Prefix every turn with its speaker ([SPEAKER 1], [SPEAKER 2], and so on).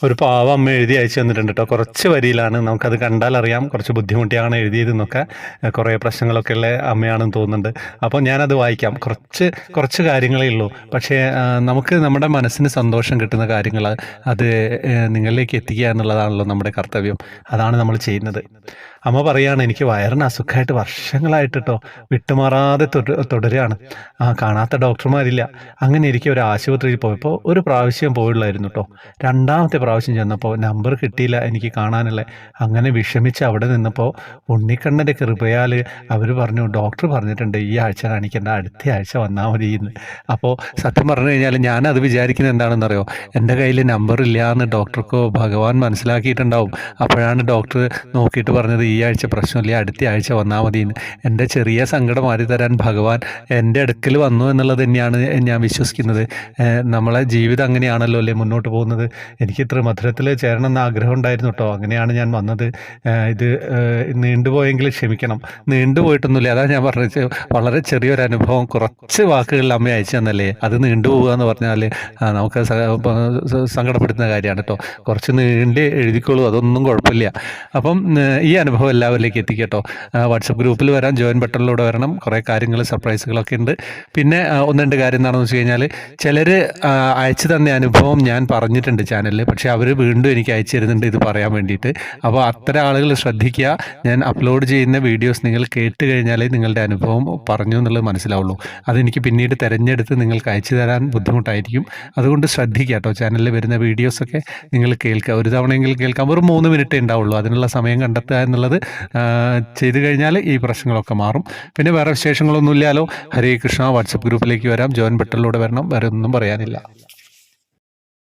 [SPEAKER 1] ഒരു പാവം അമ്മ എഴുതി അയച്ചു തന്നിട്ടുണ്ട് കേട്ടോ. കുറച്ച് വരിയിലാണ്, നമുക്കത് കണ്ടാൽ അറിയാം കുറച്ച് ബുദ്ധിമുട്ടിയാണ് എഴുതിയതെന്നൊക്കെ. കുറേ പ്രശ്നങ്ങളൊക്കെ ഉള്ള അമ്മയാണെന്ന് തോന്നുന്നുണ്ട്. അപ്പോൾ ഞാനത് വായിക്കാം. കുറച്ച് കുറച്ച് കാര്യങ്ങളേ ഉള്ളൂ, പക്ഷേ നമുക്ക് നമ്മുടെ മനസ്സിന് സന്തോഷം കിട്ടുന്ന കാര്യങ്ങൾ അത് നിങ്ങളിലേക്ക് എത്തിക്കുക എന്നുള്ളതാണല്ലോ നമ്മുടെ കർത്തവ്യം. അതാണ് നമ്മൾ ചെയ്യുന്നത്. അമ്മ പറയുകയാണ്, എനിക്ക് വയറിന് അസുഖമായിട്ട് വർഷങ്ങളായിട്ട് കേട്ടോ, വിട്ടുമാറാതെ തുടരുകയാണ്. കാണാത്ത ഡോക്ടർമാരില്ല. അങ്ങനെ ഇരിക്കെ ഒരു ആശുപത്രിയിൽ പോയപ്പോൾ ഒരു പ്രാവശ്യം പോയുള്ളായിരുന്നു കേട്ടോ. രണ്ടാമത്തെ പ്രാവശ്യം ചെന്നപ്പോൾ നമ്പർ കിട്ടിയില്ല എനിക്ക് കാണാനുള്ള. അങ്ങനെ വിഷമിച്ച് അവിടെ നിന്നപ്പോൾ ഉണ്ണിക്കണ്ണൻ്റെ കൃപയാൽ അവർ പറഞ്ഞു, ഡോക്ടർ പറഞ്ഞിട്ടുണ്ട് ഈ ആഴ്ച കാണിക്കേണ്ട, അടുത്ത ആഴ്ച വന്നാൽ മതി എന്ന്. അപ്പോൾ സത്യം പറഞ്ഞു കഴിഞ്ഞാൽ ഞാനത് വിചാരിക്കുന്നത് എന്താണെന്നറിയോ, എൻ്റെ കയ്യിൽ നമ്പർ ഇല്ല എന്ന് ഡോക്ടർക്കോ ഭഗവാൻ മനസ്സിലാക്കിയിട്ടുണ്ടാവും. അപ്പോഴാണ് ഡോക്ടർ നോക്കിയിട്ട് പറഞ്ഞത് ഈ ആഴ്ച പ്രശ്നമില്ല, അടുത്ത ആഴ്ച വന്നാൽ മതി എന്ന്. എൻ്റെ ചെറിയ സങ്കടം മാറി തരാൻ ഭഗവാൻ എൻ്റെ അടുക്കൽ വന്നു എന്നുള്ളത് തന്നെയാണ് ഞാൻ വിശ്വസിക്കുന്നത്. നമ്മളെ ജീവിതം അങ്ങനെയാണല്ലോ അല്ലേ മുന്നോട്ട് പോകുന്നത്. എനിക്ക് ഇത്ര മധുരത്തിൽ ചേരണം എന്ന ആഗ്രഹം ഉണ്ടായിരുന്നു കേട്ടോ. അങ്ങനെയാണ് ഞാൻ വന്നത്. ഇത് നീണ്ടുപോയെങ്കിൽ ക്ഷമിക്കണം. നീണ്ടുപോയിട്ടൊന്നുമില്ല, അതാണ് ഞാൻ പറഞ്ഞത്. വളരെ ചെറിയൊരു അനുഭവം, കുറച്ച് വാക്കുകളിൽ അമ്മ അയച്ചു തന്നല്ലേ, അത് നീണ്ടുപോകുക എന്ന് പറഞ്ഞാൽ നമുക്ക് സങ്കടപ്പെടുത്തുന്ന കാര്യമാണ് കേട്ടോ. കുറച്ച് നീണ്ട് എഴുതിക്കോളൂ, അതൊന്നും കുഴപ്പമില്ല. അപ്പം ഈ അനുഭവം എല്ലാവരിലേക്ക് എത്തിക്കട്ടോ. വാട്സപ്പ് ഗ്രൂപ്പിൽ വരാം, ജോയിൻ ബട്ടണിലൂടെ വരണം. കുറേ കാര്യങ്ങൾ സർപ്രൈസുകളൊക്കെ ഉണ്ട്. പിന്നെ ഒന്ന് രണ്ട് കാര്യം എന്താണെന്ന് വെച്ച് കഴിഞ്ഞാൽ, ചിലർ അയച്ചു തന്ന അനുഭവം ഞാൻ പറഞ്ഞിട്ടുണ്ട് ചാനലിൽ, പക്ഷേ അവർ വീണ്ടും എനിക്ക് അയച്ചു തരുന്നുണ്ട് ഇത് പറയാൻ വേണ്ടിയിട്ട്. അപ്പോൾ അത്തരം ആളുകൾ ശ്രദ്ധിക്കുക. ഞാൻ അപ്ലോഡ് ചെയ്യുന്ന വീഡിയോസ് നിങ്ങൾ കേട്ട് കഴിഞ്ഞാലേ നിങ്ങളുടെ അനുഭവം പറഞ്ഞു എന്നുള്ളത് മനസ്സിലാവുള്ളൂ. അതെനിക്ക് പിന്നീട് തിരഞ്ഞെടുത്ത് നിങ്ങൾക്ക് അയച്ചു തരാൻ ബുദ്ധിമുട്ടായിരിക്കും. അതുകൊണ്ട് ശ്രദ്ധിക്കുക കേട്ടോ. ചാനലിൽ വരുന്ന വീഡിയോസൊക്കെ നിങ്ങൾ കേൾക്കുക. ഒരു തവണയെങ്കിലും കേൾക്കാം. വെറും 3 മിനിറ്റേ ഉണ്ടാവുള്ളൂ. അതിനുള്ള സമയം കണ്ടെത്തുക എന്നുള്ളത് ചെയ്തു കഴിഞ്ഞാൽ ഈ പ്രശ്നങ്ങളൊക്കെ മാറും. പിന്നെ വേറെ വിശേഷങ്ങളൊന്നും ഇല്ലല്ലോ. ഹരേ കൃഷ്ണ. വാട്സപ്പ് ഗ്രൂപ്പിലേക്ക് വരാം, ജോയിൻ ബട്ടണിലൂടെ വരണം. വേറെ ഒന്നും പറയാനില്ല.